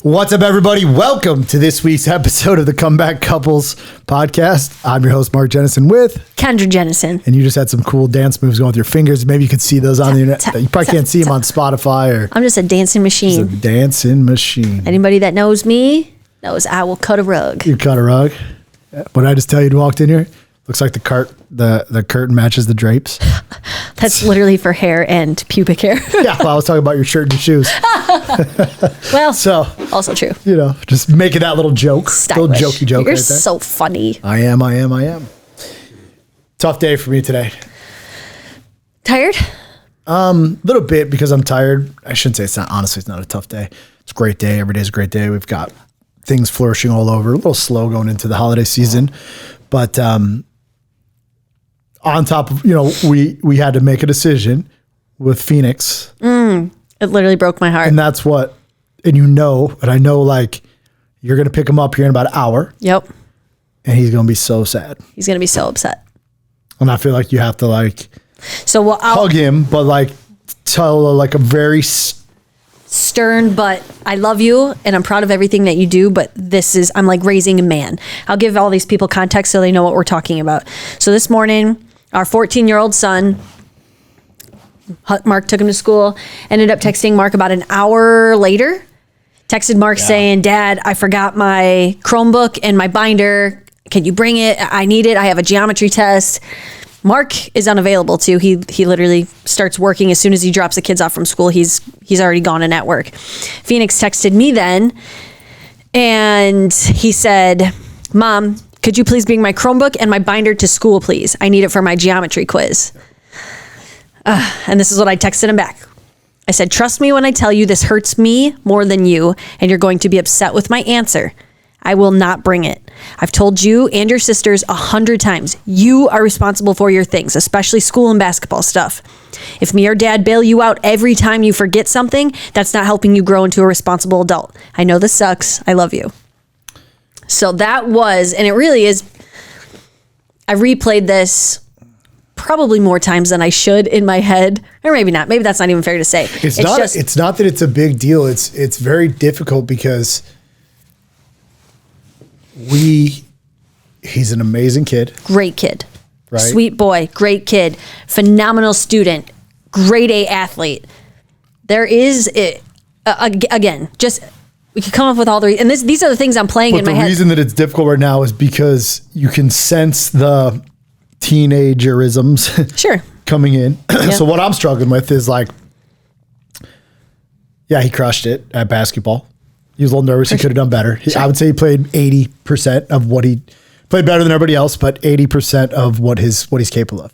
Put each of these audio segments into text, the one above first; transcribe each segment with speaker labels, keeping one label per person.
Speaker 1: What's up, everybody? Welcome to this week's episode of the Comeback Couples podcast. I'm your host, Mark Jennison, with
Speaker 2: Kendra Jennison.
Speaker 1: And you just had some cool dance moves going with your fingers. Maybe you could see those on the internet. You probably can't see them on Spotify. Or
Speaker 2: I'm just a dancing machine.
Speaker 1: Just a dancing machine.
Speaker 2: Anybody that knows me knows I will cut a rug.
Speaker 1: You cut a rug? What did I just tell you to walk in here? Looks like the curtain matches the drapes.
Speaker 2: That's literally for hair and pubic hair.
Speaker 1: Yeah, well, I was talking about your shirt and your shoes.
Speaker 2: Well,
Speaker 1: so
Speaker 2: also true.
Speaker 1: You know, just making that little joke.
Speaker 2: Stylish.
Speaker 1: Little jokey joke.
Speaker 2: You're
Speaker 1: right there.
Speaker 2: so funny.
Speaker 1: I am. Tough day for me today.
Speaker 2: Tired?
Speaker 1: Little bit because I'm tired. I shouldn't say it's not. Honestly, it's not a tough day. It's a great day. Every day's a great day. We've got things flourishing all over. A little slow going into the holiday season, but on top of, we had to make a decision with Phoenix.
Speaker 2: It literally broke my heart.
Speaker 1: And that's what, and I know like you're going to pick him up here in about an hour.
Speaker 2: Yep.
Speaker 1: And he's going to be so sad.
Speaker 2: He's going to be so upset.
Speaker 1: And I feel like you have to hug him, but tell like a very
Speaker 2: stern, but I love you and I'm proud of everything that you do, but I'm like raising a man. I'll give all these people context so they know what we're talking about. So this morning, our 14-year-old son, Mark took him to school, ended up texting Mark about an hour later, texted Mark saying, "Dad, I forgot my Chromebook and my binder. Can you bring it? I need it. I have a geometry test." Mark is unavailable too. He literally starts working as soon as he drops the kids off from school. He's already gone and at work. Phoenix texted me then, and he said, "Mom, could you please bring my Chromebook and my binder to school, please? I need it for my geometry quiz." And this is what I texted him back. I said, "Trust me when I tell you this hurts me more than you, and you're going to be upset with my answer. I will not bring it. I've told you and your sisters 100 times, you are responsible for your things, especially school and basketball stuff. If me or Dad bail you out every time you forget something, that's not helping you grow into a responsible adult. I know this sucks. I love you." So that was, and it really is, I replayed this probably more times than I should in my head, or maybe not. Maybe that's not even fair to say.
Speaker 1: It's not that it's a big deal. It's very difficult because he's an amazing kid.
Speaker 2: Great kid.
Speaker 1: Right?
Speaker 2: Sweet boy. Great kid. Phenomenal student. Grade A athlete. There is, again, just, we could come up with all the, and these are the things I'm playing in my head.
Speaker 1: The reason that it's difficult right now is because you can sense the teenagerisms
Speaker 2: sure.
Speaker 1: coming in.
Speaker 2: Yep.
Speaker 1: So what I'm struggling with is he crushed it at basketball. He was a little nervous. He could have done better. Sure. I would say he played 80% of what he played better than everybody else, but 80% of what he's capable of,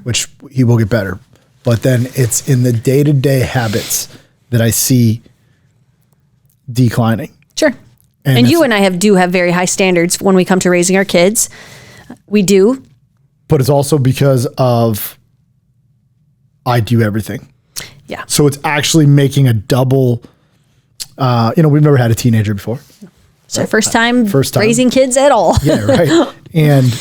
Speaker 1: which he will get better. But then it's in the day-to-day habits that I see declining.
Speaker 2: Sure. And you and I do have very high standards when we come to raising our kids. We do.
Speaker 1: But it's also because of I do everything.
Speaker 2: Yeah.
Speaker 1: So it's actually making a double. We've never had a teenager before.
Speaker 2: It's our first time raising kids at all.
Speaker 1: Yeah, right. And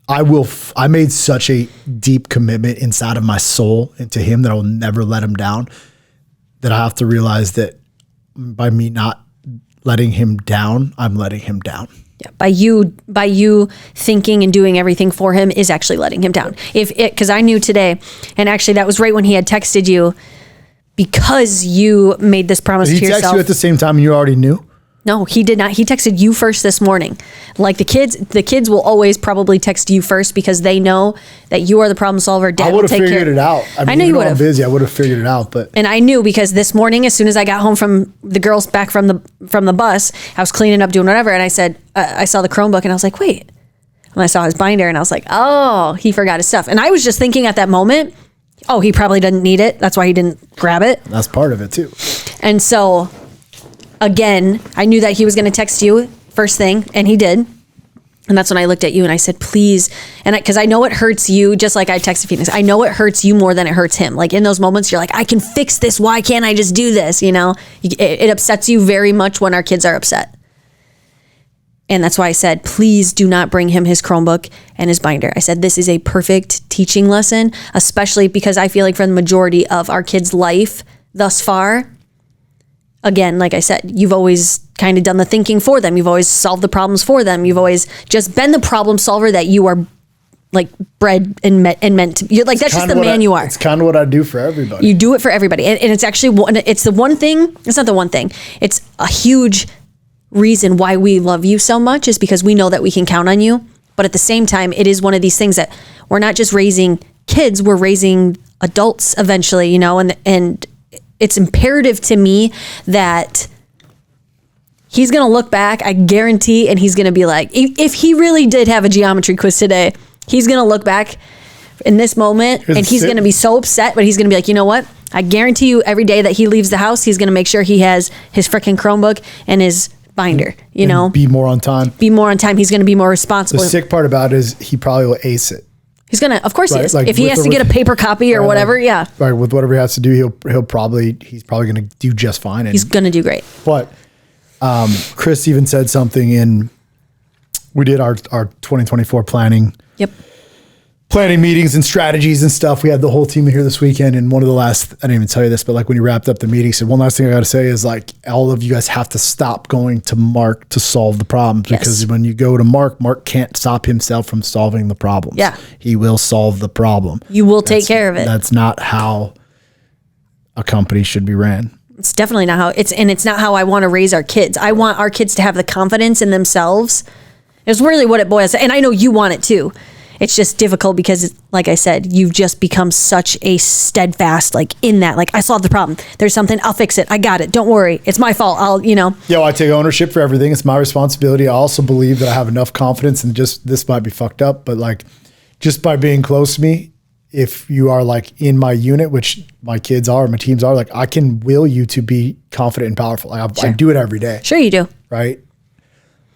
Speaker 1: I made such a deep commitment inside of my soul into him that I will never let him down, that I have to realize that by me not letting him down, I'm letting him down.
Speaker 2: Yeah, by you thinking and doing everything for him is actually letting him down. Because I knew today, and actually that was right when he had texted you, because you made this promise to yourself.
Speaker 1: He texted you at the same time and you already knew?
Speaker 2: No, he did not. He texted you first this morning. Like the kids will always probably text you first because they know that you are the problem solver. Dad
Speaker 1: I would have figured it out.
Speaker 2: I know you would have.
Speaker 1: I'm busy. I would have figured it out,
Speaker 2: and I knew because this morning, as soon as I got home from the girls back from the bus, I was cleaning up, doing whatever, and I said, I saw the Chromebook, and I was like, wait. And I saw his binder, and I was like, oh, he forgot his stuff. And I was just thinking at that moment, oh, he probably didn't need it. That's why he didn't grab it.
Speaker 1: That's part of it too.
Speaker 2: And so, again, I knew that he was going to text you first thing, and he did. And that's when I looked at you and I said, please. And because I know it hurts you, just like I texted Phoenix, I know it hurts you more than it hurts him. Like in those moments, you're like, I can fix this. Why can't I just do this? It upsets you very much when our kids are upset. And that's why I said, please do not bring him his Chromebook and his binder. I said, this is a perfect teaching lesson, especially because I feel like for the majority of our kids' life thus far, again, like I said, you've always kind of done the thinking for them. You've always solved the problems for them. You've always just been the problem solver that you are like bred and meant to. You're like, that's just the man you are.
Speaker 1: It's kind of what I do for everybody.
Speaker 2: You do it for everybody. And it's actually, it's the one thing, it's not the one thing. It's a huge reason why we love you so much, is because we know that we can count on you. But at the same time, it is one of these things that we're not just raising kids, we're raising adults eventually, you know, and it's imperative to me that he's going to look back, I guarantee, and he's going to be like, if he really did have a geometry quiz today, he's going to look back in this moment and he's going to be so upset, but he's going to be like, you know what? I guarantee you every day that he leaves the house, he's going to make sure he has his freaking Chromebook and his binder, you know?
Speaker 1: Be more on time.
Speaker 2: Be more on time. He's going to be more responsible.
Speaker 1: The sick part about it is he probably will ace it.
Speaker 2: He's going to, of course he is.
Speaker 1: Like
Speaker 2: if he has to get a paper copy or whatever, yeah.
Speaker 1: Right, with whatever he has to do, he's probably going to do just fine.
Speaker 2: He's going to do great.
Speaker 1: But Chris even said something we did our 2024 planning.
Speaker 2: Yep.
Speaker 1: Planning meetings and strategies and stuff. We had the whole team in here this weekend, and one of the last, I didn't even tell you this, but like when you wrapped up the meeting, he said, one last thing I got to say is like, all of you guys have to stop going to Mark to solve the problems, because when you go to Mark can't stop himself from solving the problems.
Speaker 2: Yeah.
Speaker 1: He will solve the problem.
Speaker 2: You will take care of it.
Speaker 1: That's not how a company should be ran.
Speaker 2: It's definitely not how it's not how I want to raise our kids. I want our kids to have the confidence in themselves. It's really what it boils down. And I know you want it too. It's just difficult because, like I said, you've just become such a steadfast, like in that, like, I solved the problem. There's something, I'll fix it. I got it. Don't worry. It's my fault. Yeah, well,
Speaker 1: I take ownership for everything. It's my responsibility. I also believe that I have enough confidence, and just, this might be fucked up, but like, just by being close to me, if you are like in my unit, which my kids are, my teams are, like, I can will you to be confident and powerful. Like, I do it every day.
Speaker 2: Sure you do.
Speaker 1: Right.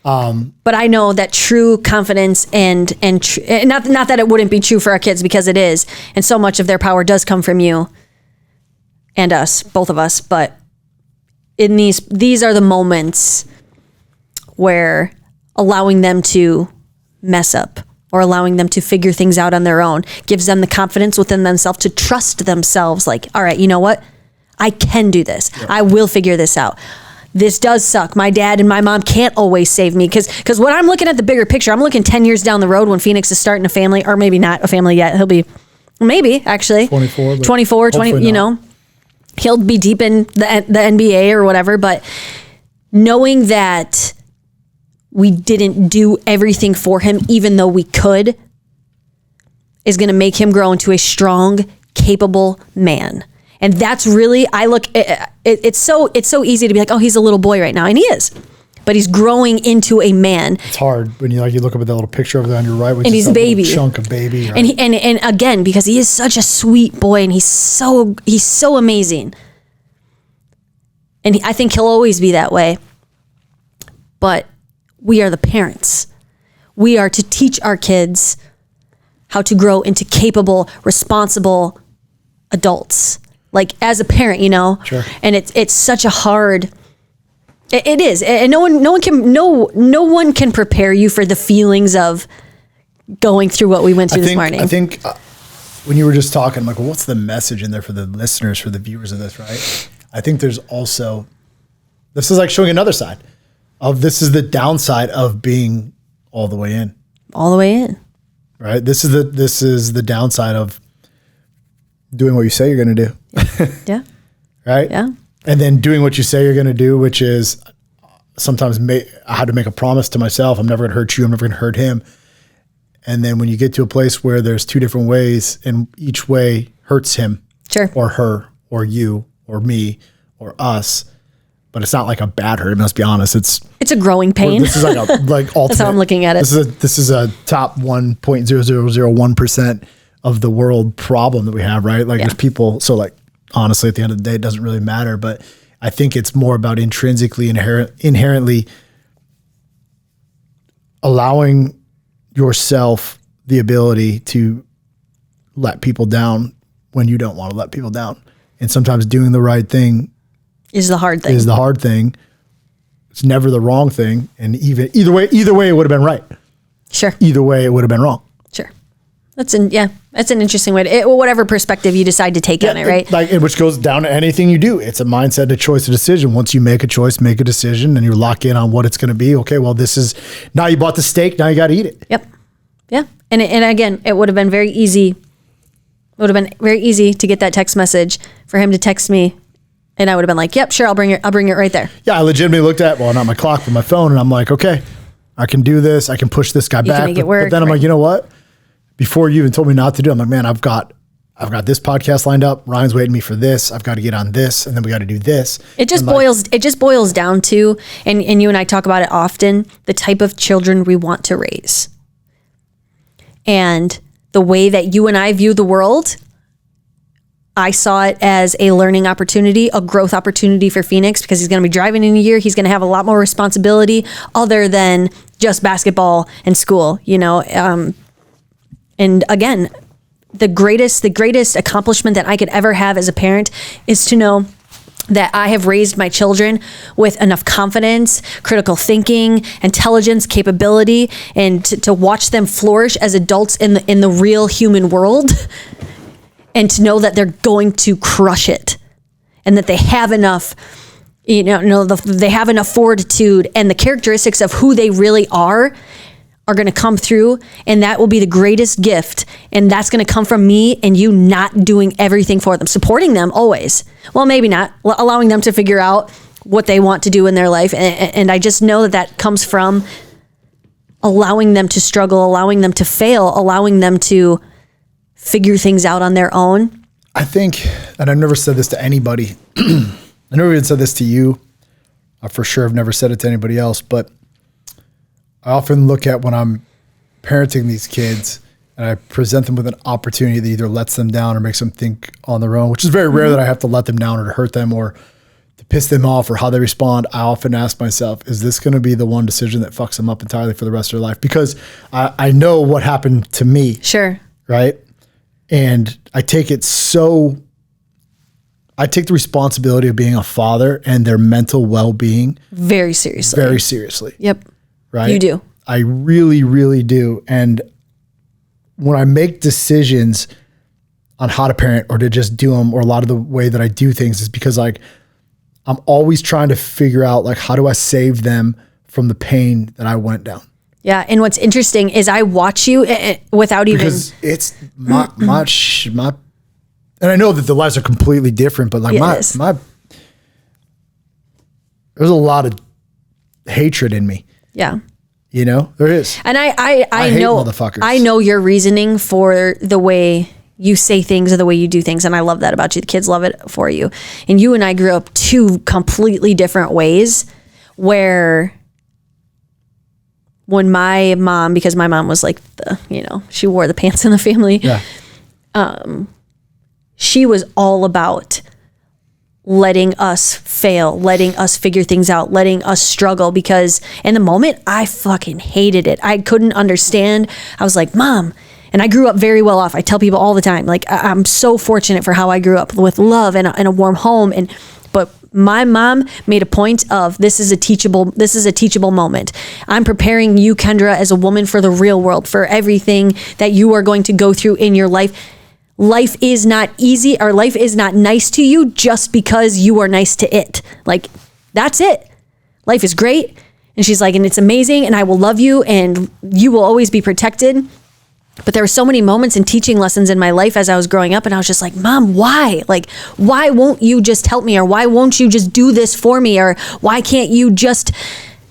Speaker 2: But I know that true confidence and not that it wouldn't be true for our kids, because it is, and so much of their power does come from you and us, both of us. But in these are the moments where allowing them to mess up or allowing them to figure things out on their own gives them the confidence within themselves to trust themselves. Like, all right, you know what? I can do this. Yeah. I will figure this out. This does suck. My dad and my mom can't always save me, because when I'm looking at the bigger picture, I'm looking 10 years down the road when Phoenix is starting a family, or maybe not a family yet. He'll be maybe actually 24, 20, you know, he'll be deep in the NBA or whatever. But knowing that we didn't do everything for him, even though we could, is going to make him grow into a strong, capable man. And that's really, it's so easy to be like, oh, he's a little boy right now. And he is, but he's growing into a man.
Speaker 1: It's hard when you look up at that little picture over there on your right, which
Speaker 2: and
Speaker 1: is
Speaker 2: he's a baby,
Speaker 1: chunk of baby. Right?
Speaker 2: And again, because he is such a sweet boy, and he's so amazing. And I think he'll always be that way. But we are the parents. We are to teach our kids how to grow into capable, responsible adults. Like, as a parent, you know,
Speaker 1: sure.
Speaker 2: And it's such a hard. It is, and no one can prepare you for the feelings of going through what we went through this morning.
Speaker 1: I think when you were just talking, I'm like, well, what's the message in there for the listeners, for the viewers of this, right? I think there's also, this is like showing another side of, this is the downside of being all the way in.
Speaker 2: All the way in.
Speaker 1: Right. This is the downside of doing what you say you're going to do.
Speaker 2: Yeah.
Speaker 1: Right?
Speaker 2: Yeah.
Speaker 1: And then doing what you say you're going to do, which is sometimes I had to make a promise to myself. I'm never going to hurt you. I'm never going to hurt him. And then when you get to a place where there's two different ways, and each way hurts him,
Speaker 2: sure,
Speaker 1: or her, or you, or me, or us, but it's not like a bad hurt. Let's be honest. It's
Speaker 2: a growing pain.
Speaker 1: This is like ultimate.
Speaker 2: That's how I'm looking at it.
Speaker 1: This is a top 1.0001% of the world problem that we have, right? Like, there's people, so like, honestly, at the end of the day, it doesn't really matter, but I think it's more about intrinsically, inherently allowing yourself the ability to let people down when you don't want to let people down. And sometimes doing the right thing
Speaker 2: is the hard thing.
Speaker 1: It's never the wrong thing. And either way, it would have been right.
Speaker 2: Sure.
Speaker 1: Either way, it would have been wrong.
Speaker 2: Sure. That's an interesting way to, whatever perspective you decide to take on it, right?
Speaker 1: Which goes down to anything you do. It's a mindset, a choice, a decision. Once you make a choice, make a decision, and you lock in on what it's going to be. Okay, well, now you bought the steak, now you got to eat it.
Speaker 2: Yep. Yeah. And again, it would have been very easy. It would have been very easy to get that text message for him to text me. And I would have been like, yep, sure. I'll bring it right there.
Speaker 1: Yeah. I legitimately looked at, well, not my clock, but my phone. And I'm like, okay, I can do this. I can push this guy back. But then I'm like, you know what? Before you even told me not to do it, I'm like, man, I've got this podcast lined up. Ryan's waiting me for this. I've got to get on this. And then we got to do this.
Speaker 2: It just boils down to, and you and I talk about it often, the type of children we want to raise. And the way that you and I view the world, I saw it as a learning opportunity, a growth opportunity for Phoenix, because he's going to be driving in a year. He's going to have a lot more responsibility other than just basketball and school, and again, the greatest accomplishment that I could ever have as a parent is to know that I have raised my children with enough confidence, critical thinking, intelligence, capability, and to watch them flourish as adults in the real human world, and to know that they're going to crush it, and that they have enough, they have enough fortitude, and the characteristics of who they really are going to come through, and that will be the greatest gift. And that's going to come from me and you not doing everything for them, supporting them always. Well, maybe not, allowing them to figure out what they want to do in their life. And I just know that comes from allowing them to struggle, allowing them to fail, allowing them to figure things out on their own.
Speaker 1: I think, and I've never said this to anybody. I never even said this to you. I for sure have never said it to anybody else, but I often look at when I'm parenting these kids and I present them with an opportunity that either lets them down or makes them think on their own, which is very rare that I have to let them down or to hurt them or to piss them off or how they respond. I often ask myself, is this going to be the one decision that fucks them up entirely for the rest of their life? Because I know what happened to me.
Speaker 2: Sure.
Speaker 1: Right. And I take the responsibility of being a father and their mental well-being
Speaker 2: very seriously.
Speaker 1: Very seriously.
Speaker 2: Yep.
Speaker 1: Right?
Speaker 2: You do.
Speaker 1: I really, really do. And when I make decisions on how to parent or to just do them, or a lot of the way that I do things is because I'm always trying to figure out how do I save them from the pain that I went down.
Speaker 2: Yeah. And what's interesting is I watch you without even.
Speaker 1: Because it's my, and I know that the lives are completely different, but there's a lot of hatred in me.
Speaker 2: Yeah.
Speaker 1: There is.
Speaker 2: And I know,
Speaker 1: motherfuckers.
Speaker 2: I know your reasoning for the way you say things or the way you do things. And I love that about you. The kids love it for you. And you and I grew up two completely different ways, where when my mom, because my mom was she wore the pants in the family.
Speaker 1: Yeah.
Speaker 2: She was all about letting us fail, letting us figure things out, letting us struggle, because in the moment I fucking hated it. I couldn't understand. I was like, Mom, and I grew up very well off. I tell people all the time, I'm so fortunate for how I grew up with love and a warm home. But my mom made a point of, this is a teachable moment. I'm preparing you, Kendra, as a woman for the real world, for everything that you are going to go through in your life. Life is not easy, or life is not nice to you just because you are nice to it. That's it. Life is great. And she's like, and it's amazing, and I will love you, and you will always be protected. But there were so many moments and teaching lessons in my life as I was growing up, and I was just like, Mom, why? Why won't you just help me? Or why won't you just do this for me? Or why can't you just,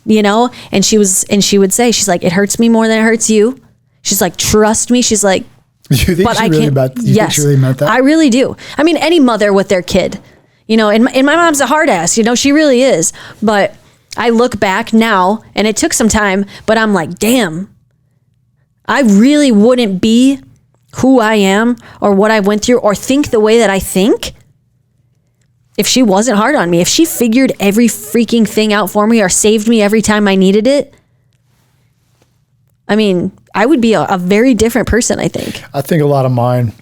Speaker 2: And she would say, she's like, it hurts me more than it hurts you. She's like, trust me. She's like,
Speaker 1: you think she really meant that?
Speaker 2: I really do. I mean, any mother with their kid, and my mom's a hard ass, she really is. But I look back now, and it took some time, but I'm like, damn, I really wouldn't be who I am or what I went through or think the way that I think if she wasn't hard on me. If she figured every freaking thing out for me or saved me every time I needed it, I mean, I would be a very different person, I think.
Speaker 1: I think a lot of mine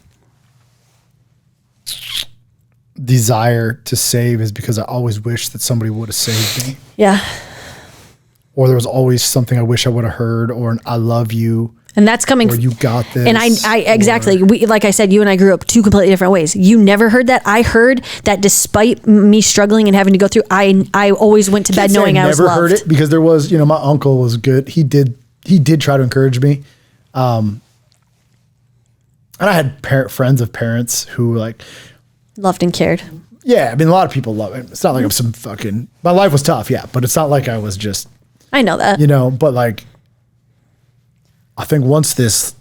Speaker 1: desire to save is because I always wish that somebody would have saved me.
Speaker 2: Yeah.
Speaker 1: Or there was always something I wish I would have heard, or an I love you.
Speaker 2: And that's coming.
Speaker 1: Or you got this.
Speaker 2: And I exactly. Like I said, you and I grew up two completely different ways. You never heard that. I heard that despite me struggling and having to go through, I always went to bed knowing I was loved.
Speaker 1: Never heard it because there was, my uncle was good. He did try to encourage me. And I had friends of parents who like
Speaker 2: loved and cared.
Speaker 1: Yeah. I mean, a lot of people love it. It's not like I'm some my life was tough. Yeah. But it's not like I was just,
Speaker 2: I know that,
Speaker 1: but like, I think once this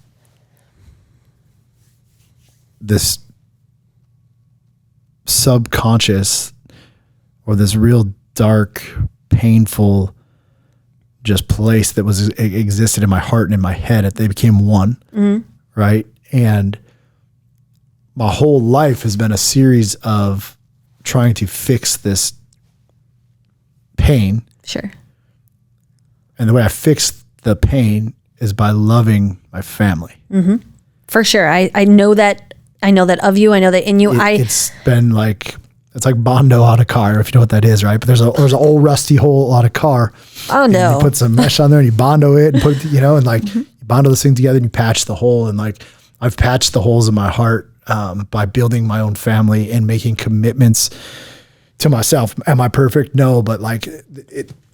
Speaker 1: subconscious or this real dark, painful just place that existed in my heart and in my head, they became one, right? And my whole life has been a series of trying to fix this pain.
Speaker 2: Sure.
Speaker 1: And the way I fix the pain is by loving my family.
Speaker 2: Mm-hmm. For sure. I know that. I know that of you. I know that in you.
Speaker 1: It's been like, it's like Bondo on a car, if you know what that is, right? But there's an old rusty hole on a car.
Speaker 2: Oh no.
Speaker 1: You put some mesh on there and you Bondo it and put, and like you Bondo this thing together and you patch the hole. And like, I've patched the holes in my heart by building my own family and making commitments to myself. Am I perfect? No, but like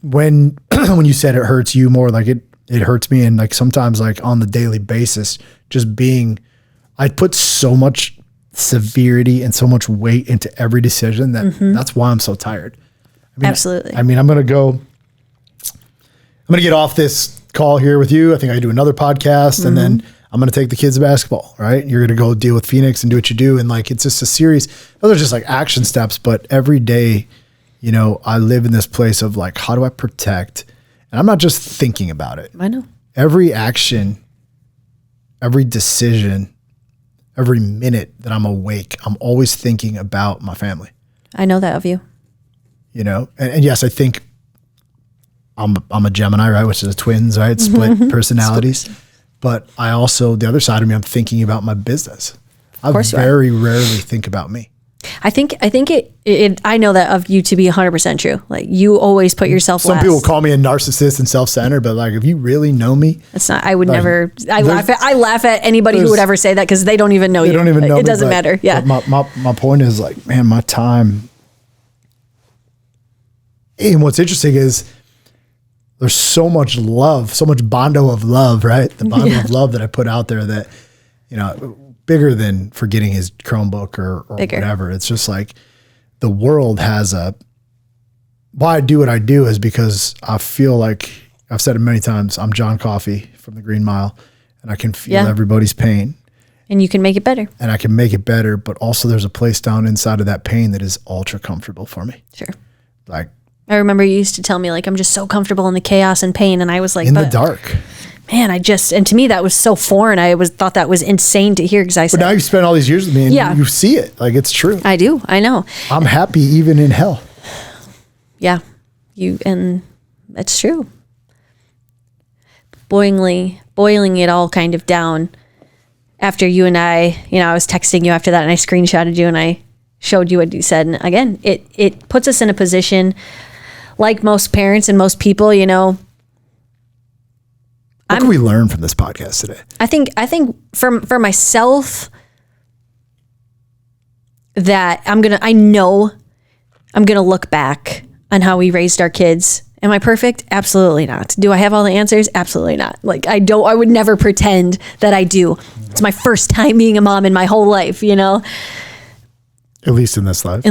Speaker 1: when you said it hurts you more, like it hurts me. And like sometimes like on the daily basis, just I put so much severity and so much weight into every decision that that's why I'm so tired. I mean,
Speaker 2: absolutely.
Speaker 1: I'm going to get off this call here with you. I think I do another podcast and then I'm going to take the kids to basketball, right? You're going to go deal with Phoenix and do what you do. And like, it's just a series. Those are just like action steps, but every day, I live in this place of like, how do I protect? And I'm not just thinking about it.
Speaker 2: I know.
Speaker 1: Every action, every decision, every minute that I'm awake, I'm always thinking about my family.
Speaker 2: I know that of you.
Speaker 1: And yes, I think I'm a Gemini, right? Which is a twins, right? Split personalities. But I also, the other side of me, I'm thinking about my business. I very rarely think about me.
Speaker 2: I think I know that of you to be 100% true. Like you always put yourself last.
Speaker 1: Some people call me a narcissist and self-centered, but like if you really know me,
Speaker 2: it's not. I would never. I laugh at anybody who would ever say that because they don't even know you.
Speaker 1: They don't even know.
Speaker 2: It doesn't matter. Yeah.
Speaker 1: My point is like, man, my time. And what's interesting is there's so much love, so much Bondo of love, right? The Bondo of love that I put out there that, bigger than forgetting his Chromebook or whatever. It's just like the world has why I do what I do is because I feel like I've said it many times. I'm John Coffey from the Green Mile and I can feel everybody's pain.
Speaker 2: And you can make it better.
Speaker 1: And I can make it better, but also there's a place down inside of that pain that is ultra comfortable for me.
Speaker 2: Sure.
Speaker 1: Like,
Speaker 2: I remember you used to tell me like, I'm just so comfortable in the chaos and pain. And I was like,
Speaker 1: in the dark.
Speaker 2: Man, and to me that was so foreign. I thought that was insane to hear because
Speaker 1: But now you've spent all these years with me and you see it. Like it's true.
Speaker 2: I do. I know.
Speaker 1: I'm happy even in hell.
Speaker 2: Yeah. And that's true. Boiling it all kind of down after you and I was texting you after that and I screenshotted you and I showed you what you said. And again, it puts us in a position like most parents and most people,
Speaker 1: What can we learn from this podcast today?
Speaker 2: I think for myself that I know I'm going to look back on how we raised our kids. Am I perfect? Absolutely not. Do I have all the answers? Absolutely not. Like I would never pretend that I do. It's my first time being a mom in my whole life, At
Speaker 1: least in this life.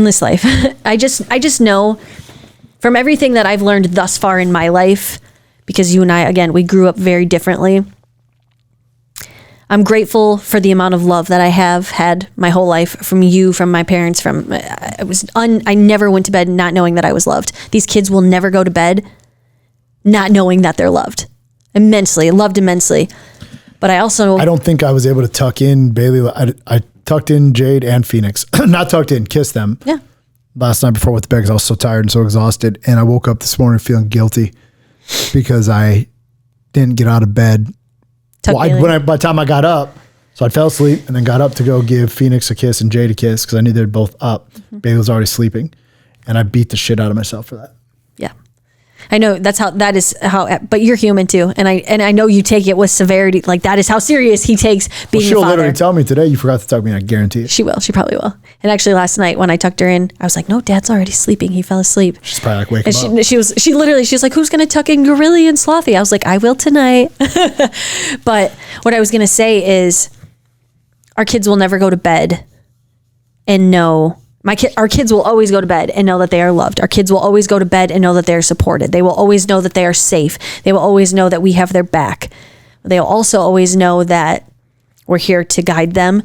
Speaker 2: I just know from everything that I've learned thus far in my life, because you and I, again, we grew up very differently. I'm grateful for the amount of love that I have had my whole life from you, from my parents, I never went to bed not knowing that I was loved. These kids will never go to bed not knowing that they're loved. Loved immensely. But I don't think I was able to tuck in Bailey. I tucked in Jade and Phoenix, not tucked in, kissed them. Yeah.
Speaker 1: Last night before I went to bed because I was so tired and so exhausted. And I woke up this morning feeling guilty because I didn't get out of bed. By the time I got up, so I fell asleep and then got up to go give Phoenix a kiss and Jade a kiss because I knew they're both up. Bailey was already sleeping. And I beat the shit out of myself for that.
Speaker 2: Yeah. I know that is how, but you're human too. And I know you take it with severity. Like that is how serious he takes being a
Speaker 1: She'll
Speaker 2: father.
Speaker 1: literally tell me today, you forgot to tuck me in, I guarantee it.
Speaker 2: She will. She probably will. And actually last night when I tucked her in, I was like, no, Dad's already sleeping. He fell asleep.
Speaker 1: She's probably like, wake him
Speaker 2: And
Speaker 1: up.
Speaker 2: she was like, who's going to tuck in Gorilly and Slothy? I was like, I will tonight. But what I was going to say is our kids will never go to bed and know our kids will always go to bed and know that they are loved. Our kids will always go to bed and know that they are supported. They will always know that they are safe. They will always know that we have their back. They'll also always know that we're here to guide them.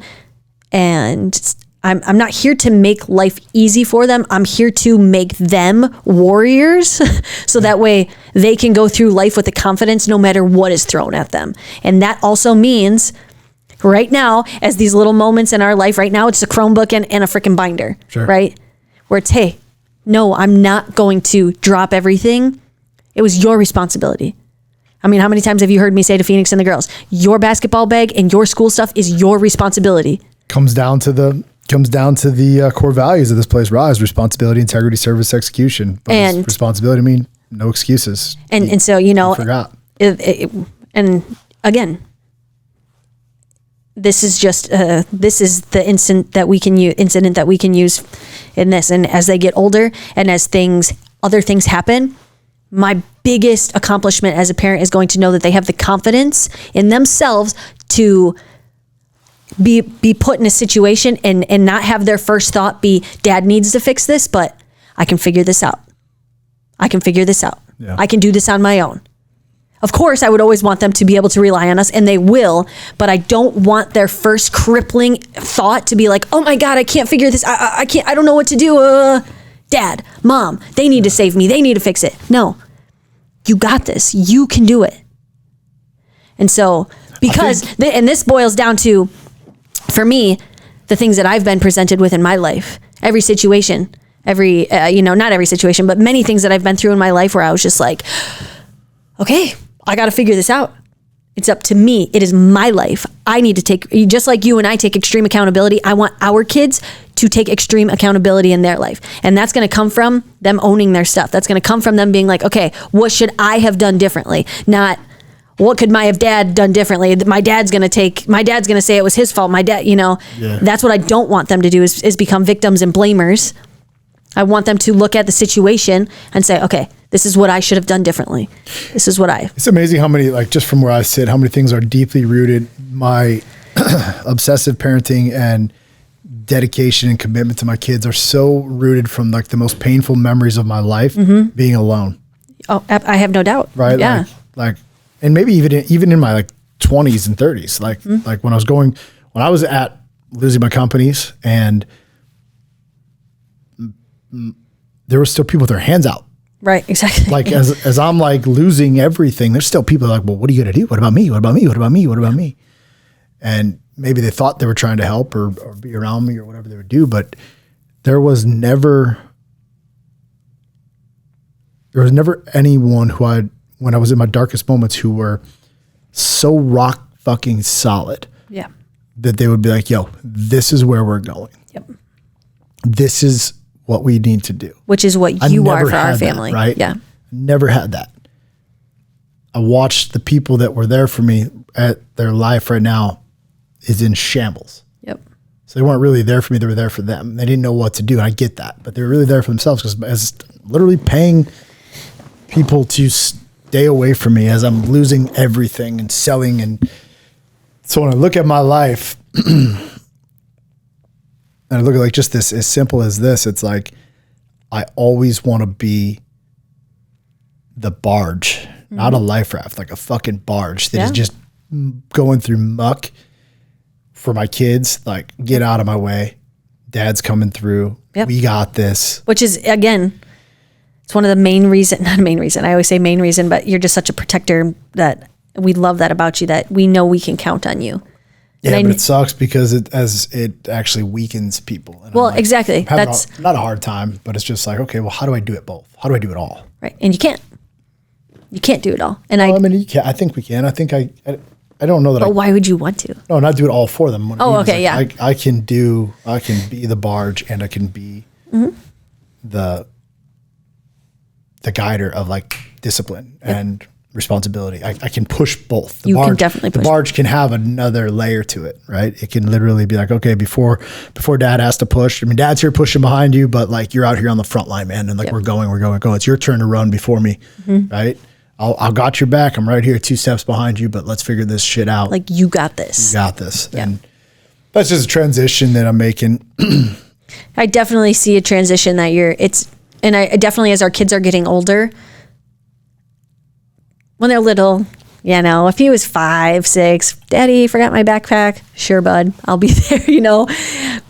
Speaker 2: And I'm not here to make life easy for them. I'm here to make them warriors so that way they can go through life with the confidence no matter what is thrown at them. And that also means right now, as these little moments in our life, right now, it's a Chromebook and a freaking binder,
Speaker 1: Sure.
Speaker 2: right? Where it's, hey, no, I'm not going to drop everything. It was your responsibility. I mean, how many times have you heard me say to Phoenix and the girls, your basketball bag and your school stuff is your responsibility.
Speaker 1: Comes down to the core values of this place, Rise: responsibility, integrity, service, execution. But
Speaker 2: And-
Speaker 1: responsibility mean no excuses.
Speaker 2: And so, you know,
Speaker 1: Forgot.
Speaker 2: And again, this is just this is the incident that we can use in this. And as they get older and as other things happen, my biggest accomplishment as a parent is going to know that they have the confidence in themselves to be put in a situation and not have their first thought be, Dad needs to fix this, but I can figure this out.
Speaker 1: Yeah.
Speaker 2: I can do this on my own. Of course, I would always want them to be able to rely on us, and they will, but I don't want their first crippling thought to be like, oh my God, I can't figure this. I can't, I don't know what to do. Dad, Mom, they need to save me. They need to fix it. No, you got this. You can do it. And so, and this boils down to, for me, the things that I've been presented with in my life, every situation, not every situation, but many things that I've been through in my life where I was just like, okay, I got to figure this out. It's up to me. It is my life. I need to take, just like you and I take extreme accountability, I want our kids to take extreme accountability in their life. And that's going to come from them owning their stuff. That's going to come from them being like, okay, what should I have done differently? Not, what could my dad done differently? My dad's going to say it was his fault. My dad, That's what I don't want them to do is become victims and blamers. I want them to look at the situation and say, okay, this is what I should have done differently. It's
Speaker 1: amazing how many, like, just from where I sit, how many things are deeply rooted. My obsessive parenting and dedication and commitment to my kids are so rooted from like the most painful memories of my life, being alone.
Speaker 2: Oh, I have no doubt.
Speaker 1: Right.
Speaker 2: Yeah.
Speaker 1: Like, and maybe even in my like 20s and 30s, like when I was at losing my companies and there were still people with their hands out.
Speaker 2: Right, exactly.
Speaker 1: Like as I'm like losing everything, there's still people like, well, what are you going to do? What about me? What about me? What about me? What about me? And maybe they thought they were trying to help or be around me or whatever they would do, but there was never anyone when I was in my darkest moments who were so rock fucking solid.
Speaker 2: Yeah.
Speaker 1: That they would be like, yo, this is where we're going.
Speaker 2: Yep.
Speaker 1: This is what we need to do.
Speaker 2: Which is what you are for our family.
Speaker 1: That, right?
Speaker 2: Yeah.
Speaker 1: Never had that. I watched the people that were there for me at their life right now is in shambles.
Speaker 2: Yep.
Speaker 1: So they weren't really there for me. They were there for them. They didn't know what to do. And I get that, but they were really there for themselves because I was literally paying people to stay away from me as I'm losing everything and selling. And so when I look at my life, and I look at like just this, as simple as this, it's like, I always want to be the barge, not a life raft, like a fucking barge that is just going through muck for my kids. Like, get out of my way. Dad's coming through. Yep. We got this.
Speaker 2: Which is, again, it's one of the not main reason. I always say main reason, but you're just such a protector that we love that about you, that we know we can count on you.
Speaker 1: Yeah, but it sucks because it actually weakens people. And
Speaker 2: well, exactly.
Speaker 1: That's not a hard time, but it's just like, okay, well, how do I do it both? How do I do it all?
Speaker 2: Right. And you can't do it all. And
Speaker 1: I mean, you can. I think we can. I think I don't know that.
Speaker 2: But why would you want to?
Speaker 1: No, not do it all for them.
Speaker 2: Oh, okay, yeah.
Speaker 1: I can be the barge and I can be the guider of like discipline and responsibility. I can push both.
Speaker 2: You can definitely push.
Speaker 1: The barge can have another layer to it, right? It can literally be like, okay, before dad has to push. I mean, dad's here pushing behind you, but like you're out here on the front line, man. And like, we're going. It's your turn to run before me, right? I'll got your back. I'm right here 2 steps behind you, but let's figure this shit out.
Speaker 2: Like you got this.
Speaker 1: You got this. Yeah. And that's just a transition that I'm making.
Speaker 2: I definitely see a transition that I definitely, as our kids are getting older, when they're little, if he was 5, 6, Daddy, forgot my backpack. Sure, bud, I'll be there,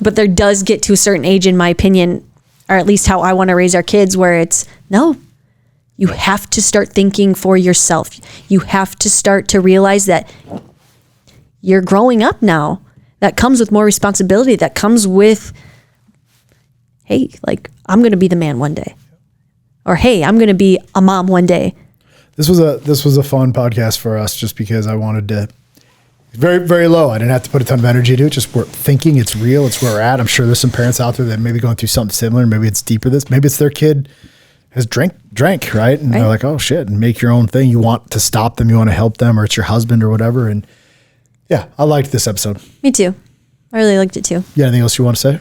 Speaker 2: But there does get to a certain age, in my opinion, or at least how I want to raise our kids, where it's, no, you have to start thinking for yourself. You have to start to realize that you're growing up now. That comes with more responsibility. That comes with, hey, like, I'm going to be the man one day. Or, hey, I'm going to be a mom one day.
Speaker 1: This was a fun podcast for us just because I wanted to, very, very low. I didn't have to put a ton of energy into it. Just we're thinking it's real. It's where we're at. I'm sure there's some parents out there that may be going through something similar. Maybe it's deeper than this. Maybe it's their kid has drank, right? And they're like, oh shit, and make your own thing. You want to stop them. You want to help them, or it's your husband or whatever. And yeah, I liked this episode.
Speaker 2: Me too. I really liked it too.
Speaker 1: Yeah. Anything else you want to say?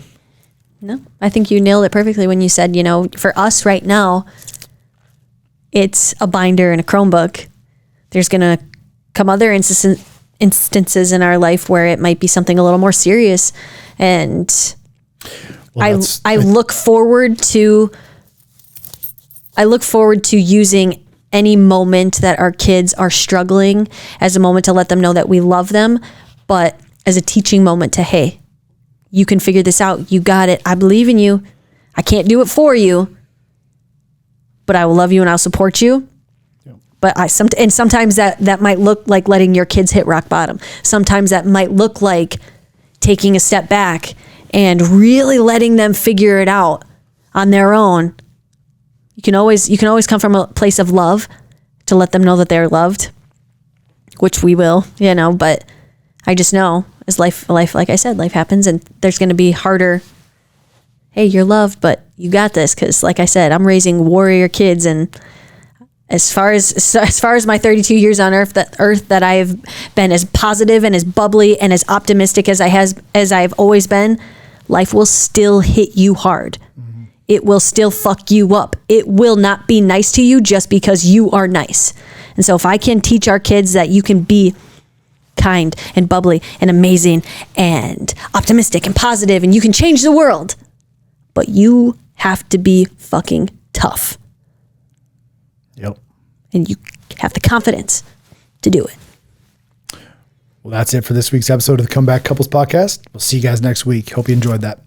Speaker 2: No, I think you nailed it perfectly when you said, for us right now, it's a binder and a Chromebook. There's going to come other instances in our life where it might be something a little more serious. And I look forward to using any moment that our kids are struggling as a moment to let them know that we love them, but as a teaching moment to, hey, you can figure this out. You got it. I believe in you. I can't do it for you, but I will love you and I'll support you. Yep. But sometimes that might look like letting your kids hit rock bottom. Sometimes that might look like taking a step back and really letting them figure it out on their own. You can always come from a place of love to let them know that they're loved, which we will, but I just know as life, like I said, life happens and there's going to be harder. Hey, you're loved, but you got this. Cause like I said, I'm raising warrior kids. And as far as my 32 years on earth that I've been as positive and as bubbly and as optimistic as I've always been, life will still hit you hard. Mm-hmm. It will still fuck you up. It will not be nice to you just because you are nice. And so if I can teach our kids that you can be kind and bubbly and amazing and optimistic and positive and you can change the world, but you have to be fucking tough.
Speaker 1: Yep.
Speaker 2: And you have the confidence to do it.
Speaker 1: Well, that's it for this week's episode of the Comeback Couples Podcast. We'll see you guys next week. Hope you enjoyed that.